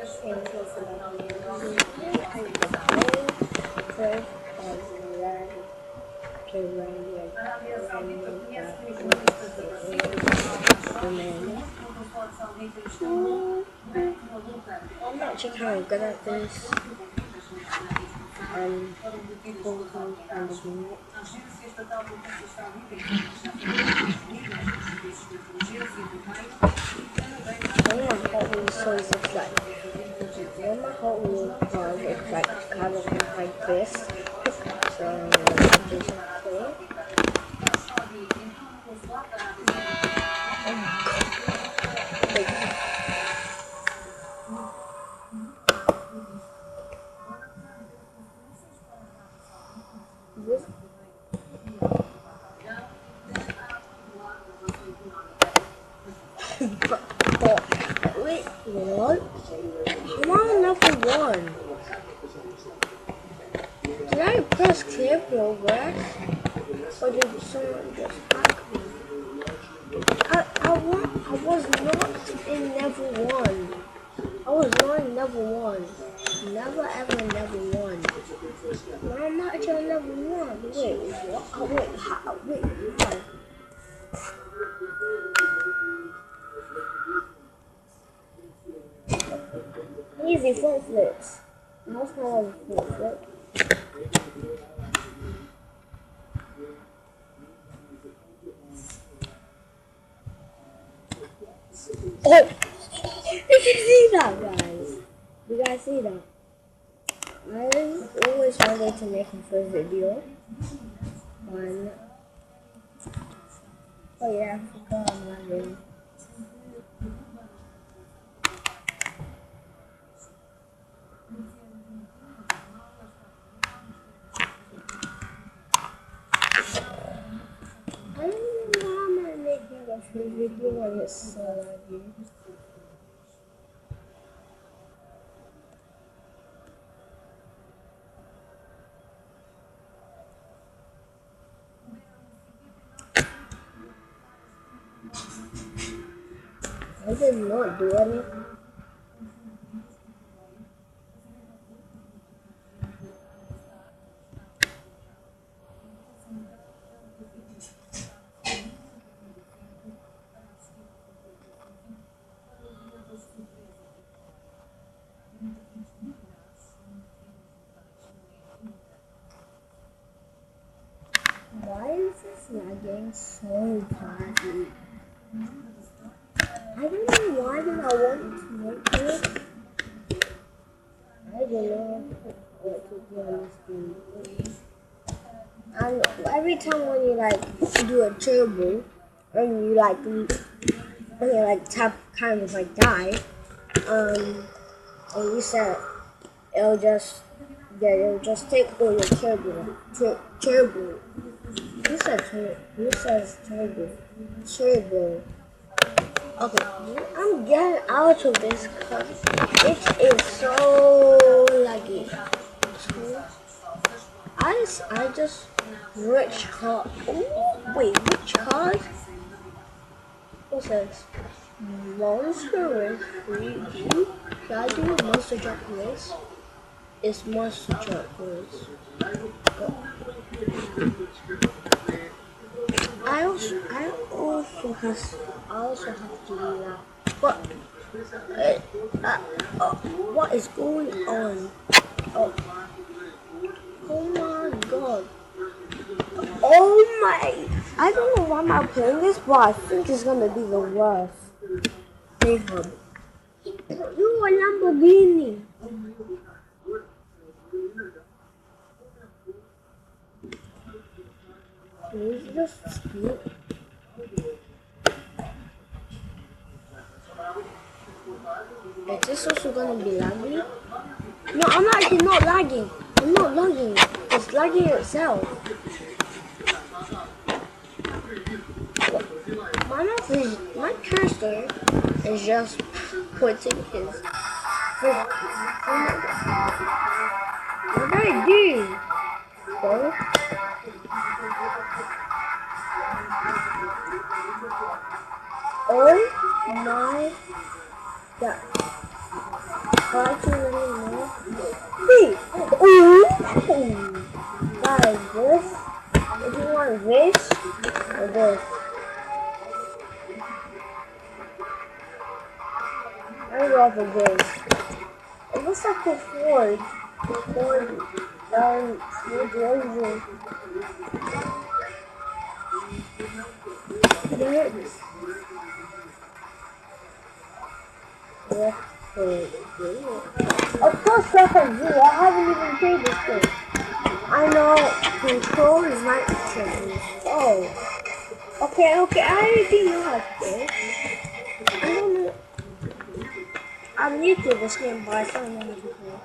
I'm not sure how good at this. One of my Hot Wheels toys looks like one of my Hot Wheels toys looks like kind of like this. So just play. This wait, what? I'm on level 1. Did I press clear progress? Or did someone just hack me? I was not in level 1. I was not in level 1. Never ever in level 1. No, I'm not actually in level 1. Wait, what? Oh, wait, how? Wait, how? Easy front flips. Most not a front flip. Oh! Did you see that, guys? You guys see that? I always wanted to make a first video on. Oh yeah, I forgot I'm lagging. I don't know why I'm making a first video when it's so laggy. I did not do anything. Why is this lagging so badly? I don't know why did I want to make this. I don't know what to do on this game. And every time when you like do a turbo, when you like tap kind of like die, and reset, it'll just take all your turbo. Who says turbo? Turbo. Okay, I'm getting out of this because it is so laggy. I just which car? Oh wait, which card? What says monster race free? Should I do a monster truck race? It's monster truck race. I also have to do that. But what is going on? Oh my god! Oh my! I don't know why I'm playing this, but I think it's gonna be the worst. Friv. You a Lamborghini. Please just speak. Is this also gonna be laggy? No, I'm actually not lagging. I'm not lagging. It's lagging itself. My cursor is just putting his. What did I do? Bro? Oh my god. more. Wait! Ooh! Guys, this. If you want this, or this. I love this. It looks like a Ford. Ford Ranger. Of course, Second Z. I haven't even played this game. I know control is not changing. Oh. Okay, I already know how to play. I don't know. I'm new to this game, but I don't know how to play.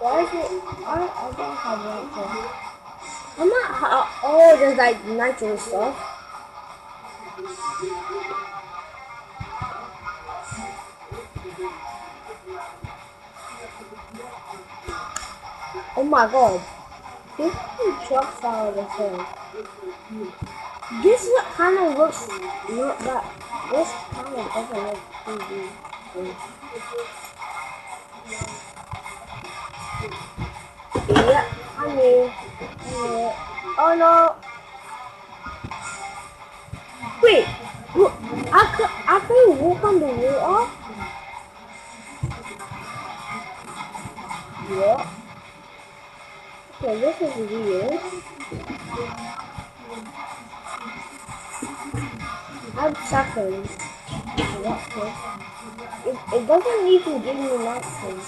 Why is it? I don't have nitro. I'm not. Oh, there's like nitro stuff. Oh my god. This trucks out of the thing. This kind of looks not that. This kind of doesn't look easy. Yeah, I knew. Oh no. Wait. Look, I can walk on the water. Yeah. Okay, this is weird. I have seconds. It doesn't even give me nothing.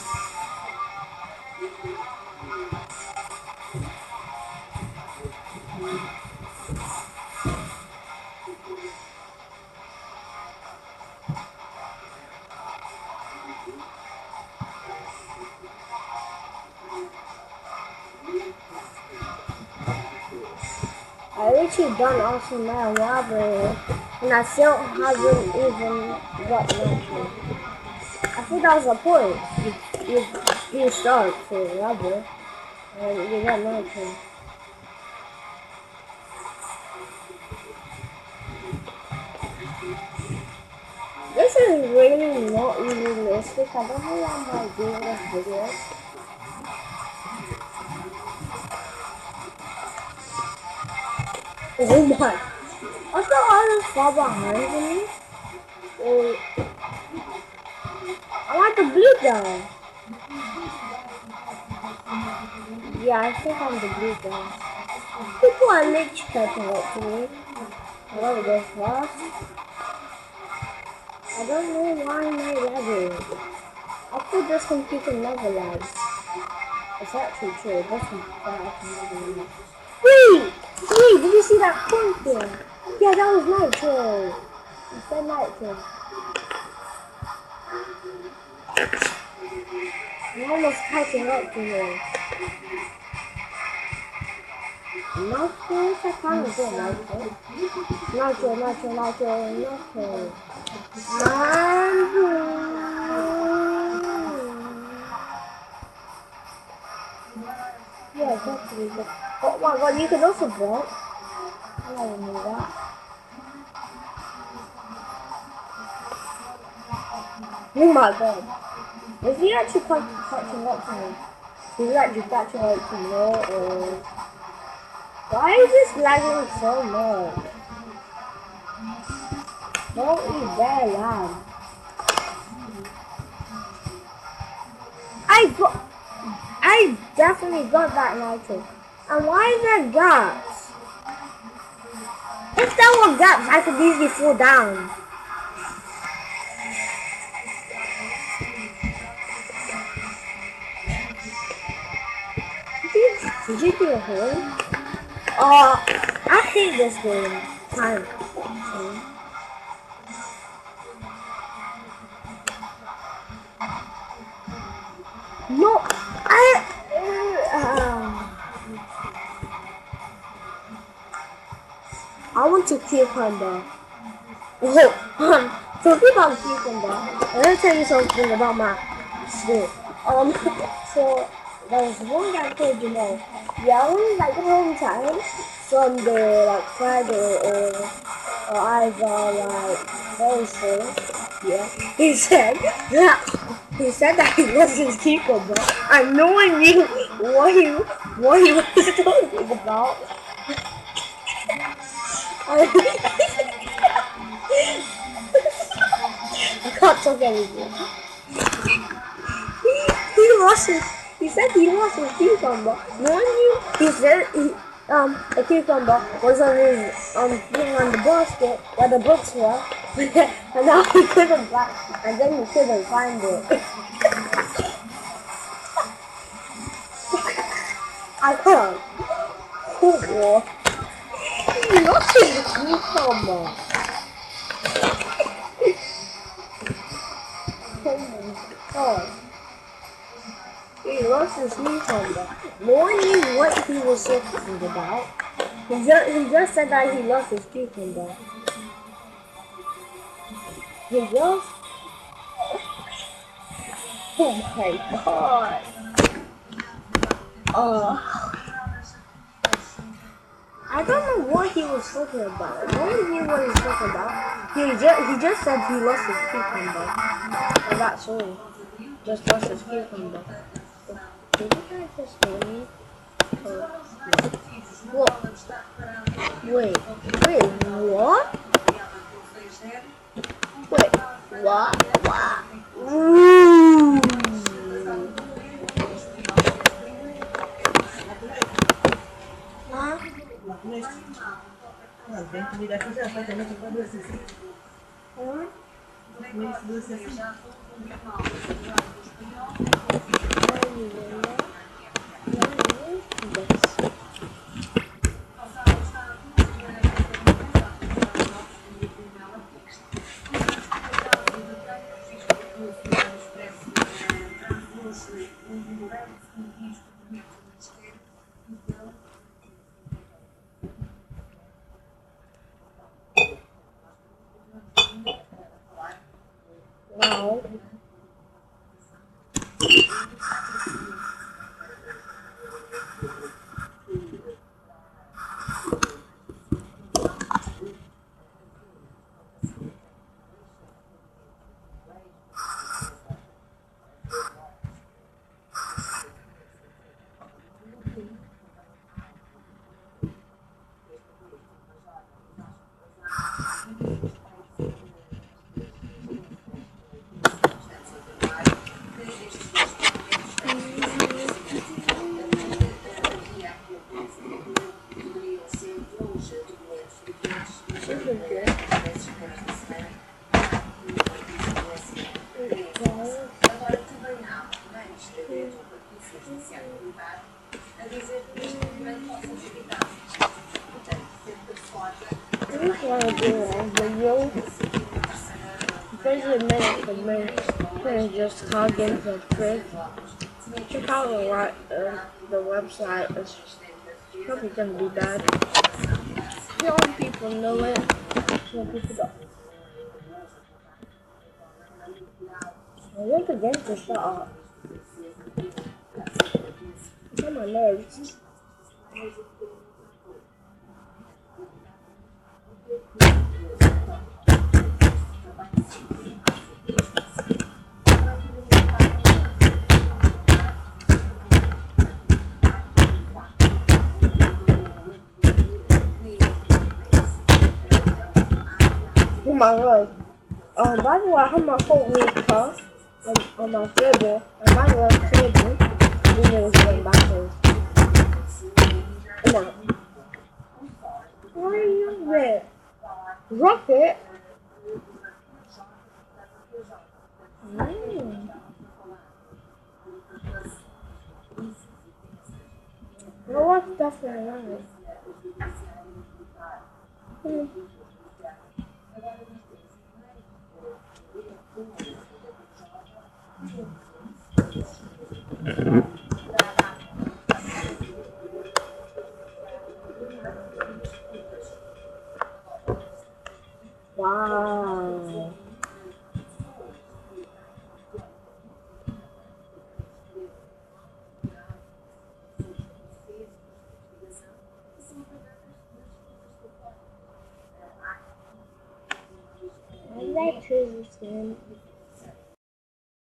I literally done awesome my library and I still haven't even got nothing. I think that was the point. You start to library and you got nothing. This is really not realistic. I don't know why I'm doing this video. Oh my! I thought I was far behind me. I want the blue guy. Yeah, I think I'm the blue guy. People are literally catching up to me. I gotta go fast. I don't know why I'm not lagging. I thought this computer never lags. It's actually true. It doesn't lag. Wait! Did you see that corn thing? Yeah, that was nitro. It's that nitro. I'm almost catching up to him. Nitro? I can't do nitro. Nitro. Yeah, exactly. Oh my god, you can also block. I never knew that. Oh my god. Is he actually catching up to me? Is he actually catching up to me or... Why is this lagging so much? Don't be that lag. I definitely got that nitro. And why is there gaps? If there were gaps, I could easily fall down. Did you do a hole? I hate this game. Time. No, I want to cucumber. Oh, talking about cucumber, I'm gonna tell you something about my school. So there was one guy called Jamal. Yeah, I was like home time, Sunday, like Friday, or either like Thursday. Yeah, he said that he lost his cucumber, and no one knew what he was talking about. I can't talk anymore. He lost his. He said he lost his cucumber. No one knew. He said the cucumber was on his being on the basket where the books were, and now he couldn't find. And then he couldn't find it. I can't. Oh, he lost his cucumber. Oh my god. He lost his cucumber. No one knew what he was talking about. He just said that he lost his cucumber. He just. Oh my god. I don't know what he was talking about. No one knew what he was talking about. He just said he lost his cucumber. And that's all. Just lost his cucumber. Did you guys just hear me? What? Wait, what? Wait, what? Ooh. Huh? Wow. Just log into Friv. Check out the website. It's probably gonna be bad. Some people know it. Some people don't. I want the game to shut up. It's on my nerves. Oh my god. By the way, I have my whole car on my table. And by the way, table, we know it's going backwards. No. Why are you there? Rocket? Well, what's definitely right? Wow. Then